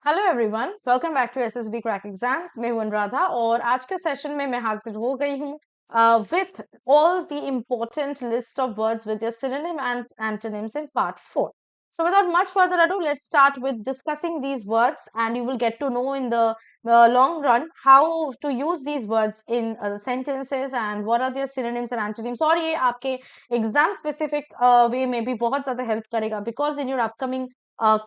Hello everyone, welcome back to SSB crack exams. मैं हूं अनुराधा और आज के सेशन में मैं हाजिर हो गई हूं with all the important list of words with their synonym and antonyms in part 4. So without much further ado, let's start with discussing these words and you will get to know in the long run how to use these words in sentences and what are their synonyms and antonyms. और ये आपके exam specific way में भी बहुत ज्यादा help करेगा because in your upcoming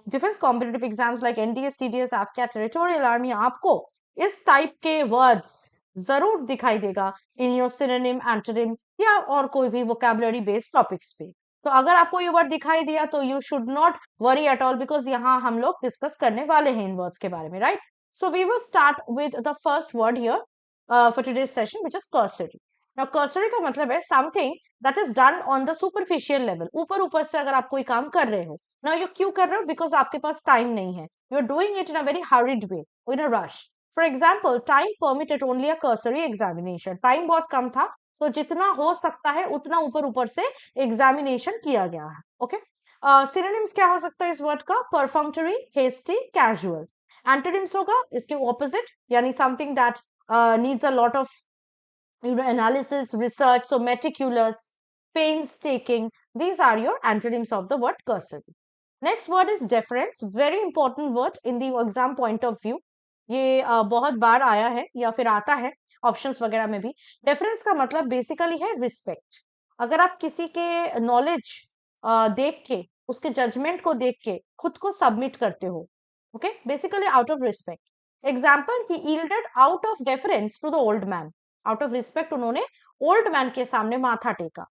defence competitive exams like NDA CDS AFCAT territorial army आपको इस टाइप के वर्ड्स जरूर दिखाई देगा इन योर सिनोनिम एंटोनिम या और कोई भी वोकैबुलरी बेस्ड टॉपिक्स पे। तो अगर आपको ये वर्ड दिखाई दिया तो you should not worry at all because यहाँ हम लोग डिस्कस करने वाले हैं इन वर्ड्स के बारे में, right? So we will start with the first word here for today's session which is cursory. Now cursory का मतलब है something that is done on the superficial level, ऊपर ऊपर से अगर आप कोई काम कर रहे हो। नाउ यू क्यों कर रहे हो? बिकॉज आपके पास टाइम नहीं है, you are doing it in a very hurried way, in a rush. For example, time permitted only a cursory examination, time बहुत कम था तो जितना हो सकता है उतना ऊपर ऊपर से एग्जामिनेशन किया गया है। ओके, सिनोनिम्स क्या हो सकता है इस वर्ड का? परफंक्टरी, हेस्टी, कैजुअल। एंटोनिम्स होगा इसके ऑपोजिट, यानी something that needs a lot of analysis, research, so meticulous, painstaking. These are your antonyms of the word cursory. Next word is deference, very important word in the exam point of view. ये बहुत बार आया है या फिर आता है options वगैरह में भी। डेफरेंस का मतलब बेसिकली है रिस्पेक्ट। अगर आप किसी के नॉलेज देख के, उसके जजमेंट को देख के खुद को सबमिट करते हो, okay, basically out of respect. Example, he yielded out of deference to the old man, out of respect उन्होंने ओल्ड मैन के सामने माथा टेका।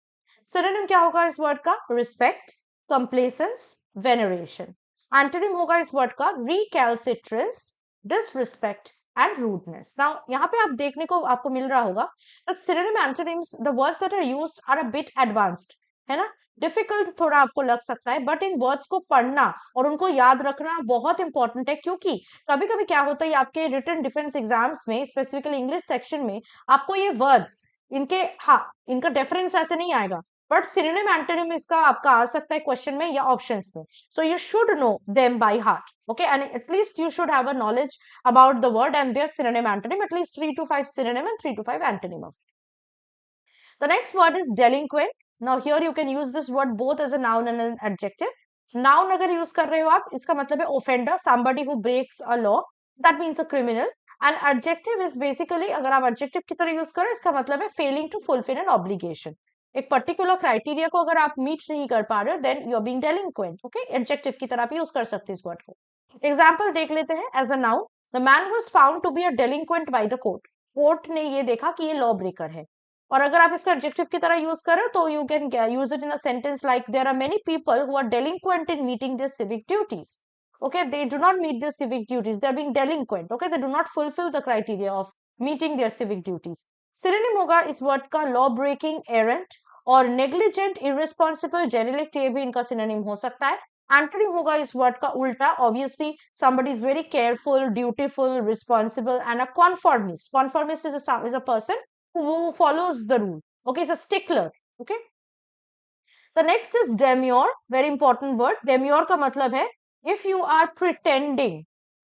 सिनोनिम क्या होगा इस वर्ड का? Respect, कंप्लेसेंस, veneration. एंटोनिम होगा इस वर्ड का recalcitrance, disrespect and rudeness. Now यहाँ पे आप देखने को आपको मिल रहा होगा that synonym antonyms, the words that are used are a bit advanced, है ना? डिफिकल्ट थोड़ा आपको लग सकता है, बट इन वर्ड्स को पढ़ना और उनको याद रखना बहुत इंपॉर्टेंट है, क्योंकि कभी कभी क्या होता है आपके रिटन डिफेंस एग्जाम्स में, स्पेसिफिकली इंग्लिश सेक्शन में, आपको ये वर्ड्स इनके, हाँ, इनका डिफरेंस ऐसे नहीं आएगा, बट सिनोनिम एंटोनिम इसका आपका आ सकता है क्वेश्चन में या ऑप्शंस में। So you should know them by heart, okay, and at least you should have a knowledge about the word and their synonym antonym, at least 3 to 5 synonym and 3 to 5 antonym of it. The next word is delinquent. Now here you can use this word both as a noun and an adjective. Noun अगर use कर रहे हो आप, इसका मतलब है offender, somebody who breaks a law, that means a criminal. And adjective is basically, अगर आप adjective की तरह use करो, इसका मतलब है failing to fulfill an obligation. एक पर्टिकुलर क्राइटेरिया को अगर आप मीट नहीं कर पा रहे हो, then you are being delinquent. Okay, adjective की तरह भी यूज कर सकते हैं इस वर्ड को। एग्जाम्पल देख लेते हैं। As a noun, the man was found to be a delinquent by the court, court ने ये देखा कि ये लॉ ब्रेकर है। और अगर आप इसको एडजेक्टिव की तरह यूज करें तो you can use it in a sentence like there are many people who are delinquent in meeting their civic duties. Okay, they do not meet their civic duties, they are being delinquent. Okay, they do not fulfill the criteria of meeting their civic duties. Synonym होगा इस word का law breaking, errant, और negligent, irresponsible, derelict, ये भी इनका synonym हो सकता है। Antonym होगा इस वर्ड का उल्टा, obviously somebody is very careful, dutiful, responsible, and a conformist. Conformist is a person who follows the rule. Okay, it's a stickler. Okay. The next is demure, very important word. Demure का मतलब है if you are pretending,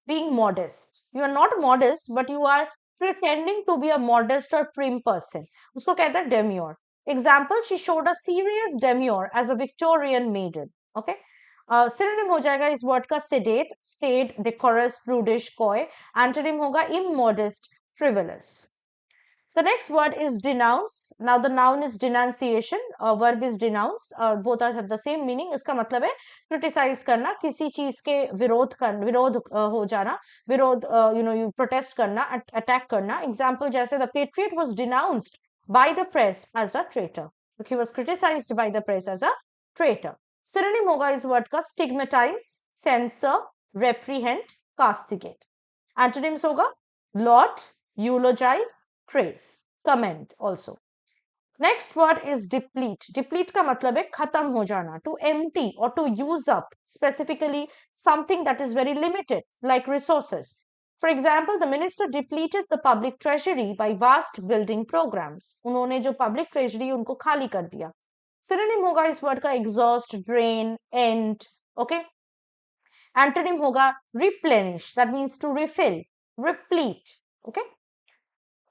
being modest. You are not modest, but you are pretending to be a modest or prim person. उसको कहते हैं demure. Example, she showed a serious demure as a Victorian maiden. Okay. Synonym हो जाएगा इस word का sedate, staid, decorous, prudish, coy. Antonym होगा immodest, frivolous. The next word is denounce. Now the noun is denunciation, verb is denounce. Both are have the same meaning. इसका मतलब है criticize करना, किसी चीज के विरोध हो जाना, विरोध, you protest करना, attack करना. Example जैसे the patriot was denounced by the press as a traitor. He was criticized by the press as a traitor. Synonym होगा इस word का stigmatize, censor, reprehend, castigate. Antonyms होगा laud, eulogize, praise, comment also. Next word is deplete. Deplete का मतलब है खत्म हो जाना, to empty or to use up, specifically something that is very limited, like resources. For example, the minister depleted the public treasury by vast building programs. उन्होंने जो public treasury उनको खाली कर दिया. Synonym होगा इस word का exhaust, drain, end. Okay. Antonym होगा replenish, that means to refill, replete. Okay.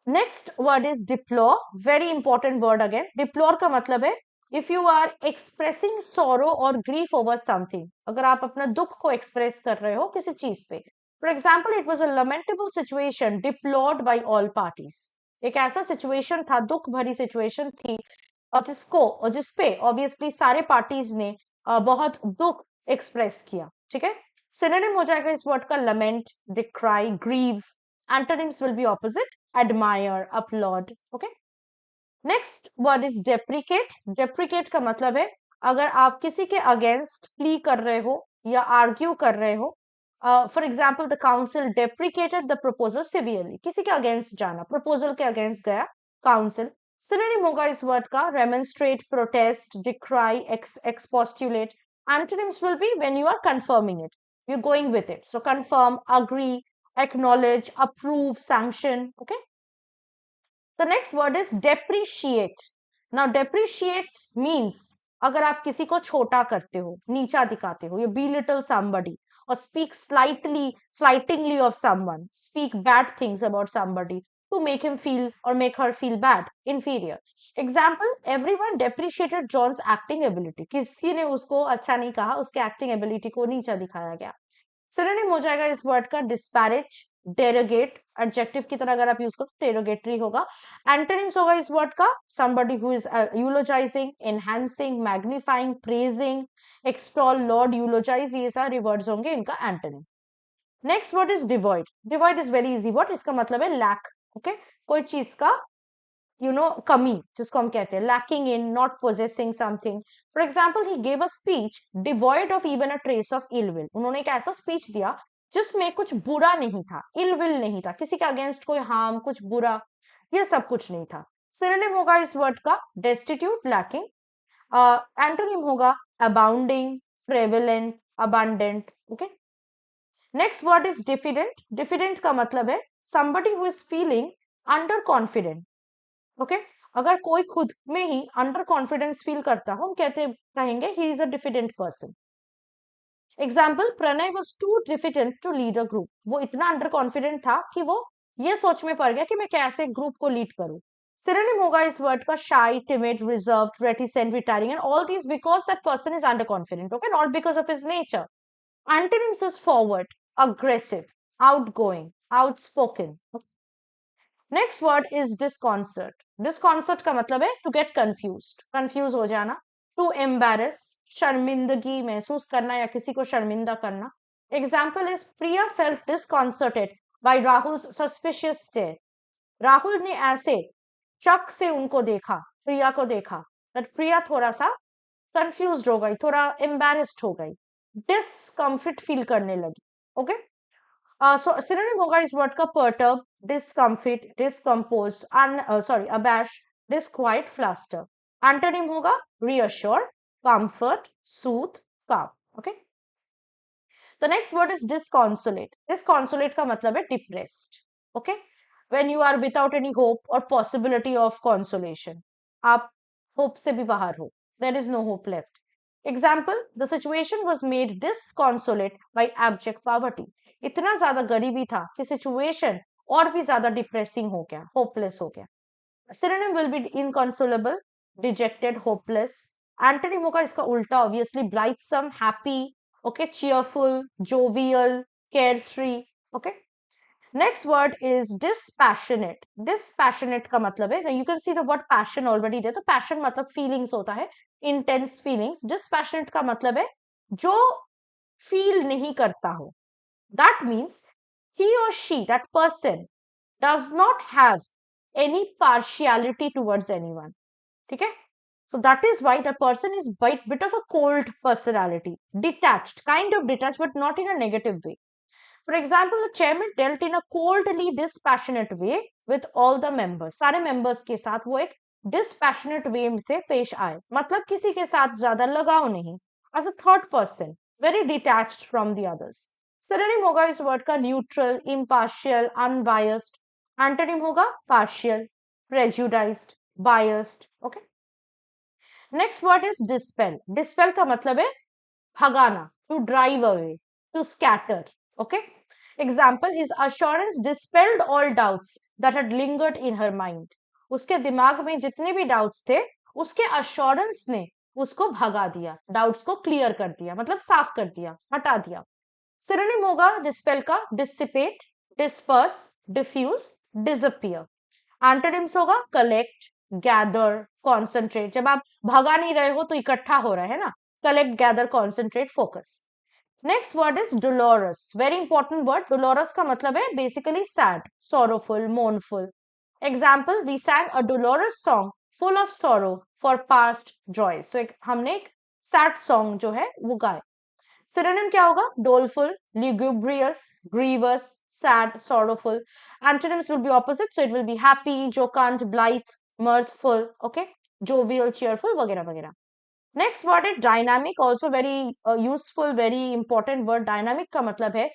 Next word is deplore, very important word again. Deplore का मतलब है इफ यू आर एक्सप्रेसिंग सोरो और ग्रीफ ओवर समथिंग, अगर आप अपना दुख को एक्सप्रेस कर रहे हो किसी चीज पे. For example, it was a lamentable situation deplored by all parties. एक ऐसा सिचुएशन था, दुख भरी सिचुएशन थी, और जिसपे ऑब्वियसली सारे पार्टीज ने बहुत दुख एक्सप्रेस किया. ठीक है. सिनोनिम हो जाएगा इस वर्ड का lament, decry, grieve. Antonyms will be opposite, admire, applaud. Okay. Next word is deprecate. Deprecate का मतलब है अगर आप किसी के अगेंस्ट प्ली कर रहे हो या आर्ग्यू कर रहे हो. For example, the council deprecated the proposal severely. किसी के अगेंस्ट जाना, प्रपोजल के अगेंस्ट गया काउंसिल. सिनोनिम होगा इस वर्ड का remonstrate, protest, decry, expostulate. Antonyms will be when you are confirming it, you going with it. So confirm, agree, acknowledge, approve, sanction. Okay. The next word is depreciate. Now depreciate means अगर आप किसी को छोटा करते हो, नीचा दिखाते हो, you belittle somebody or speak slightingly of someone, speak bad things about somebody to make him feel or make her feel bad, inferior. Example, everyone depreciated John's acting ability. किसी ने उसको अच्छा नहीं कहा, उसके acting ability को नीचा दिखाया गया. सिनोनिम हो जाएगा इस वर्ड का डिस्पैरेज, डेरोगेट. एडजेक्टिव की तरह अगर आप यूज करो डेरोगेटरी होगा. एंटोनिम्स होगा इस वर्ड का somebody who is eulogising, enhancing, magnifying, praising, extol, laud, eulogize. ये सारे वर्ड्स होंगे इनका antonym. Next word is devoid. Devoid is very easy word. इसका मतलब है लैक. ओके. कोई चीज का कमी, जिसको हम कहते हैं lacking in, not possessing something. For example, he gave a speech devoid of even a trace of ill will. उन्होंने एक ऐसा स्पीच दिया जिसमें कुछ बुरा नहीं था, इल विल नहीं था, किसी के अगेंस्ट कोई हार्म, कुछ बुरा, ये सब कुछ नहीं था. सिनोनिम होगा इस वर्ड का डेस्टिट्यूट, लैकिंग. एंटोनिम होगा abounding, prevalent, abundant. Okay. Next word is diffident. Diffident का मतलब है somebody who is feeling under confident. Okay. अगर कोई खुद में ही अंडर कॉन्फिडेंस फील करता हो, हम कहेंगे he is a diffident person. Example, Pranay was too diffident to lead a group. वो इतना अंडर कॉन्फिडेंट था कि वो ये सोच में पड़ गया कि मैं कैसे ग्रुप को लीड करूं. सिनोनिम होगा इस वर्ड का shy, timid, reserved, reticent, retiring. And all these because that person is under confident. Okay. Not because of his nature. Antonyms is forward, aggressive, outgoing, outspoken. Next word is disconcert. Disconcert का मतलब है to get confused, confuse हो जाना. To embarrass, शर्मिंदगी महसूस करना या किसी को शर्मिंदा करना. Example is Priya felt disconcerted by Rahul suspicious stare. Rahul ने ऐसे शक से उनको देखा, प्रिया को देखा, दैट प्रिया थोड़ा सा कंफ्यूज हो गई, थोड़ा एम्बेरस्ड हो गई, डिस्कम्फर्ट फील करने लगी. ओके. सो सिनोनिम होगा इस वर्ड का perturb, discomfit, discompose, abash, disquiet, fluster. Antonym होगा reassure, comfort, soothe, calm. Okay. The next word is disconsolate. Disconsolate का मतलब है depressed. Okay. When you are without any hope or possibility of consolation. आप hope से भी बाहर हो. There is no hope left. Example, the situation was made disconsolate by abject poverty. इतना ज्यादा गरीबी था कि सिचुएशन और भी ज्यादा डिप्रेसिंग हो गया, होपलेस हो गया. Synonym will be inconsolable, dejected, hopeless. Antonym होगा इसका उल्टा, obviously blithesome, happy. Okay. Cheerful, jovial, carefree. Okay. Next word is dispassionate. Dispassionate का मतलब है, you can see the word passion already there. तो पैशन मतलब फीलिंग्स होता है, इंटेंस फीलिंग्स. डिस्पैशनेट का मतलब है जो फील नहीं करता हो. That means he or she, that person, does not have any partiality towards anyone. ठीक है. So that is why the person is bit of a cold personality, detached, kind of detached, but not in a negative way. For example, the chairman dealt in a coldly dispassionate way with all the members. सारे members के साथ वो एक dispassionate way से पेश आए, मतलब किसी के साथ ज्यादा लगाव नहीं. As a third person, very detached from the others. Synonym होगा इस वर्ड का न्यूट्रल, इम्पार्शियल, अनबायस्ड. एंटोनिम होगा partial, prejudiced, biased. Okay. Next word is dispel. Dispel का मतलब है भगाना, to drive away. to scatter. Okay. Example, his assurance dispelled all doubts that had lingered in her mind. उसके दिमाग में जितने भी डाउट्स थे, उसके अश्योरेंस ने उसको भगा दिया, डाउट्स को क्लियर कर दिया, मतलब साफ कर दिया, हटा दिया. सिनोनिम होगा डिस्पेल का dissipate, disperse, diffuse, disappear. Antonyms होगा कलेक्ट, गैदर, कॉन्सेंट्रेट. जब आप भगा नहीं रहे हो तो इकट्ठा हो रहा है ना. Collect, gather, concentrate, focus. Next word is dolorous. Very important word. Dolorous का मतलब है basically sad, sorrowful, mournful. Example, we sang a dolorous song full of sorrow for past joy. So हमने एक सैड सॉन्ग जो है वो गाए. Synonym क्या होगा? डोलफुल, lugubrious, grievous, sad, sorrowful. Antonyms will be opposite, so it will be happy, jocund, blithe, mirthful, okay, jovial, cheerful, वगैरह वगैरह. Next word is dynamic, also very useful, very important word. Dynamic का मतलब है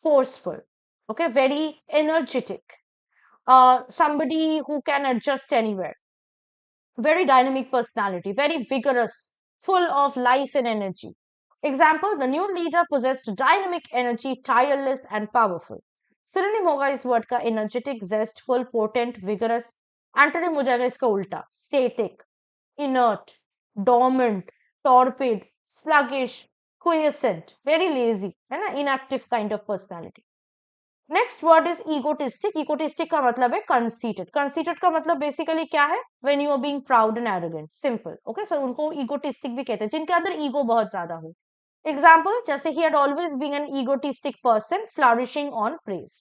forceful, okay, very energetic, somebody who can adjust anywhere, very dynamic personality, very vigorous, full of life and energy. Example, the new leader possessed dynamic energy, tireless and powerful. Synonym होगा इस word का energetic, zestful, potent, vigorous. Antonym हो जाएगा इसका उल्टा, static, inert, dormant, torpid, sluggish, quiescent, very lazy, है ना, inactive kind of personality. Next word is egotistic. Egotistic का मतलब है कंसीटेड. कंसीटेड का मतलब बेसिकली क्या है? When you are being proud and arrogant. Simple. Okay, so उनको ईगोटिस्टिक भी कहते हैं, जिनके अंदर ईगो बहुत ज्यादा हो. एग्जाम्पल, जैसे he had always been an egotistic person flourishing on praise.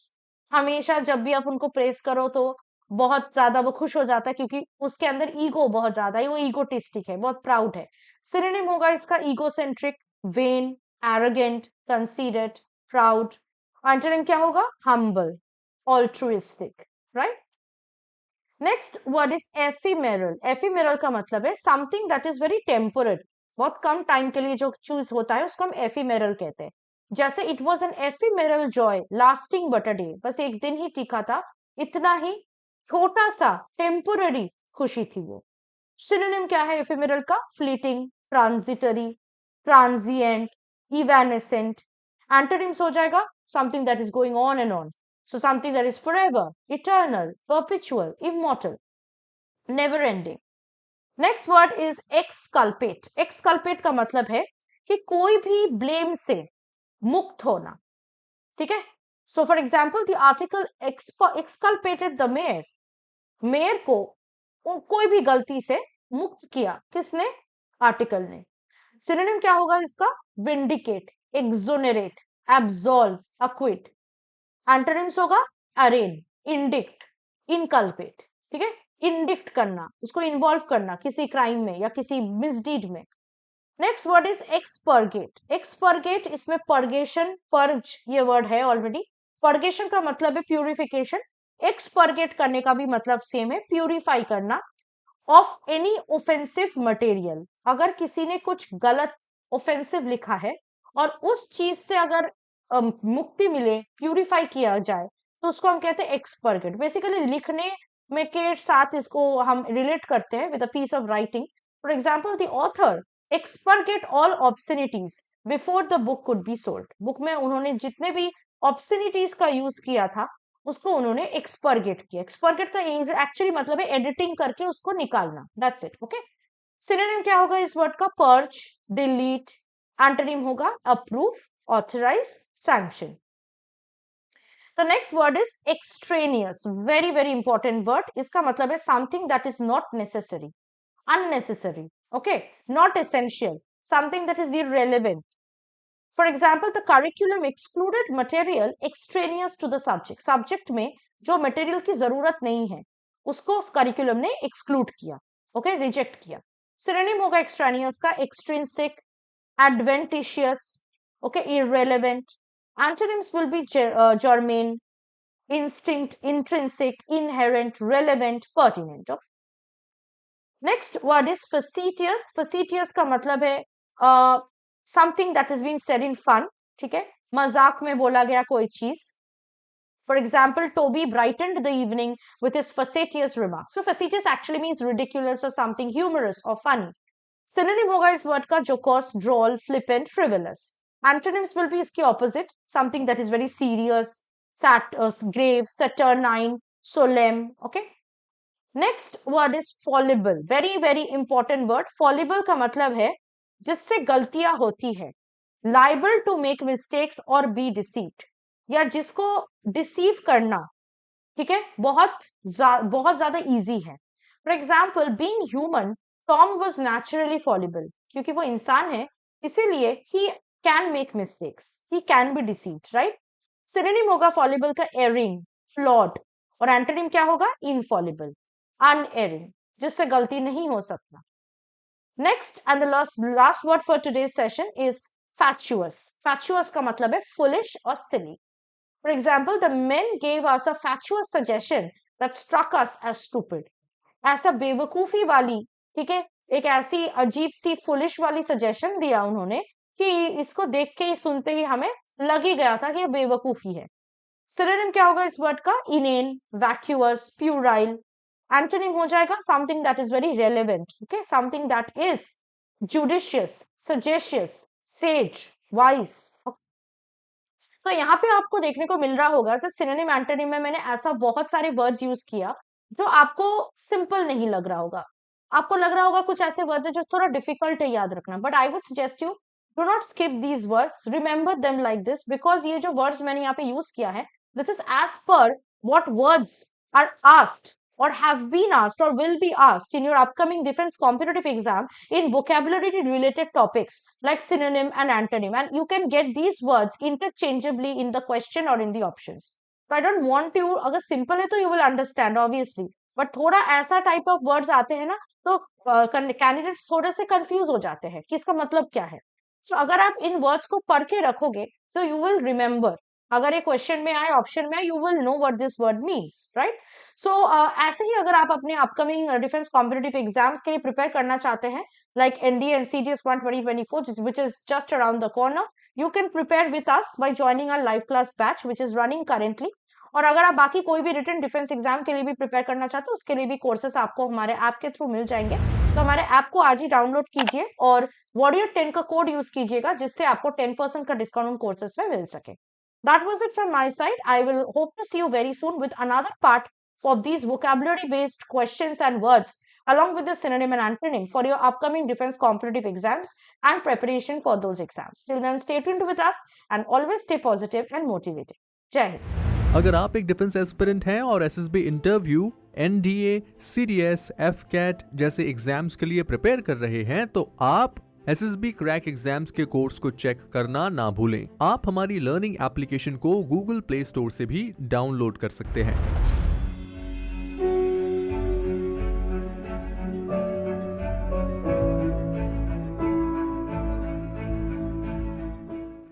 हमेशा जब भी आप उनको प्रेज करो तो बहुत ज्यादा वो खुश हो जाता है, क्योंकि उसके अंदर ईगो बहुत ज्यादा है, वो ईगोटिस्टिक है, बहुत प्राउड है. सिनोनिम होगा इसका egocentric, vain, arrogant, conceited, proud. Antonym क्या होगा? Humble, altruistic, right. Next word is ephemeral. Ephemeral का मतलब है something that is very temporary, बहुत कम टाइम के लिए जो चूज होता है उसको हम एफिमेरल कहते हैं. जैसे it was an ephemeral Joy lasting but a day. बस एक दिन ही टिका था, इतना ही छोटा सा टेम्पोररी खुशी थी वो. सिनोनिम क्या है एफिमेरल का? Fleeting, transitory, transient, evanescent. Antonyms हो जाएगा something that is going on and on. So something that is forever, eternal, perpetual, immortal, never ending. Next word is exculpate. Exculpate का मतलब है कि कोई भी blame से मुक्त होना. ठीक है? So for example, the article exculpated the mayor. Mayor को कोई भी गलती से मुक्त किया. किसने? आर्टिकल ने. सिनोनिम क्या होगा इसका? Vindicate, exonerate, absolve, acquit. Antonyms होगा अरेन, इंडिक्ट, इनकल्पेट. ठीक है? इंडिक्ट करना, उसको इन्वॉल्व करना किसी क्राइम में या किसी मिसडीड में. Next word is expurgate. Expurgate, इसमें पर्गेशन, पर्ज ये वर्ड है ऑलरेडी. पर्गेशन का मतलब है प्यूरिफिकेशन. एक्सपर्गेट करने का भी मतलब सेम है, प्यूरिफाई करना. Of any offensive material. अगर किसी ने कुछ गलत ऑफेंसिव लिखा है और उस चीज से अगर मुक्ति मिले, प्यूरिफाई किया जाए, तो उसको हम कहते हैं एक्सपर्गेट. बेसिकली लिखने में के साथ इसको हम रिलेट करते हैं with a piece of writing. For example, the author expurgate all obscenities before the book could be sold. Book में उन्होंने जितने भी ऑब्ससिनिटीज का यूज किया था उसको उन्होंने एक्सपर्गेट किया. एक्सपर्गेट का एक्चुअली मतलब है एडिटिंग करके उसको निकालना. That's it. ओके. सिनोनिम क्या होगा इस वर्ड का? Purge, delete. एंटोनिम होगा approve, authorise, sanction. The next word is extraneous. Very very important word. इसका मतलब है something that is not necessary, unnecessary, okay, not essential, something that is irrelevant. For example, the curriculum excluded material extraneous to the subject. Subject में जो material की जरूरत नहीं है उसको उस curriculum ने exclude किया, okay, reject किया. Synonym होगा extraneous का extrinsic, adventitious, okay, irrelevant. Antonyms will be germane, instinct, intrinsic, inherent, relevant, pertinent. Okay? Next word is facetious. facetious का मतलब है something that is been said in fun. ठीक है? मजाक में बोला गया कोई चीज. For example, Toby brightened the evening with his facetious remark. So facetious actually means ridiculous or something humorous or funny. Synonym होगा इस वर्ड का jocose, droll, flippant, frivolous. Antonyms will be इसके opposite, something that is very serious, grave, saturnine, solemn. Okay. Next word is fallible. Very very important word. Fallible का मतलब है जिससे गलतियां होती है, liable to make mistakes or be deceived, या जिसको डिसीव करना, ठीक है, बहुत ज्यादा इजी है. For example, being human, Tom was naturally fallible. क्योंकि वो इंसान है इसीलिए he can make mistakes, he can be deceived, right. Synonym होगा फॉलिबल का एरिंग, फ्लॉड, और एंटोनिम क्या होगा? इनफॉलिबल, अनएरिंग, जिससे गलती नहीं हो सकता. Next and the last word for today's session is fatuous. Fatuous का मतलब है foolish और silly. For example, the men gave us a fatuous suggestion that struck us as stupid. ऐसा बेवकूफी वाली, ठीक है, एक ऐसी अजीब सी foolish वाली suggestion दिया उन्होंने कि इसको देख के ही, सुनते ही हमें लग ही गया था कि ये बेवकूफी है. Synonym क्या होगा इस वर्ड का? inane, vacuous, puerile. Antonym हो जाएगा something that is very relevant, okay, something that is judicious, sagacious, sage, wise. तो यहाँ पे आपको देखने को मिल रहा होगा, जैसे सिनोनिम एंटोनिम में मैंने ऐसा बहुत सारे वर्ड्स यूज किया जो आपको सिंपल नहीं लग रहा होगा. आपको लग रहा होगा कुछ ऐसे वर्ड्स है जो थोड़ा डिफिकल्ट है याद रखना, but I would suggest you do not skip these words, remember them like this, because ये जो वर्ड्स मैंने यहाँ पे यूज किया है, this is as per what words are asked or have been asked or will be asked in your upcoming defense competitive exam in vocabulary related topics like synonym and antonym, and you can get these words interchangeably in the question or in the options. So I don't want you, agar simple hai to you will understand obviously, but thoda aisa type of words aate hain na, to candidates थोड़े से confuse हो जाते हैं कि इसका मतलब क्या है. So अगर आप इन words को पढ़ के रखोगे तो you will remember. अगर ये क्वेश्चन में आए, ऑप्शन में आए, you will know what this word means, right. So ऐसे ही अगर आप अपने अपकमिंग डिफेंस कॉम्पिटिटिव एग्जाम्स के लिए प्रिपेयर करना चाहते हैं, like NDA and CDS 1 2024 which is just around the corner, you can prepare with us by joining our live class batch which is running currently. और अगर आप बाकी कोई भी रिटन डिफेंस एग्जाम के लिए भी प्रिपेयर करना चाहते हो, उसके लिए भी कोर्सेस आपको हमारे ऐप के थ्रू मिल जाएंगे. तो हमारे ऐप को आज ही डाउनलोड कीजिए और वॉरियर 10 का कोड यूज कीजिएगा, जिससे आपको 10% का डिस्काउंट उन कोर्सेस में मिल सके. That was it from my side. I will hope to see you very soon with another part of these vocabulary based questions and words along with the synonym and antonym for your upcoming defense competitive exams and preparation for those exams. Till then, stay tuned with us and always stay positive and motivated. Jai Hind. अगर आप एक defence aspirant हैं और SSB interview, NDA, CDS, AFCAT जैसे exams के लिए prepare कर रहे हैं तो आप एसएसबी क्रैक एग्जाम्स के कोर्स को चेक करना ना भूलें. आप हमारी लर्निंग एप्लीकेशन को गूगल प्ले स्टोर से भी डाउनलोड कर सकते हैं.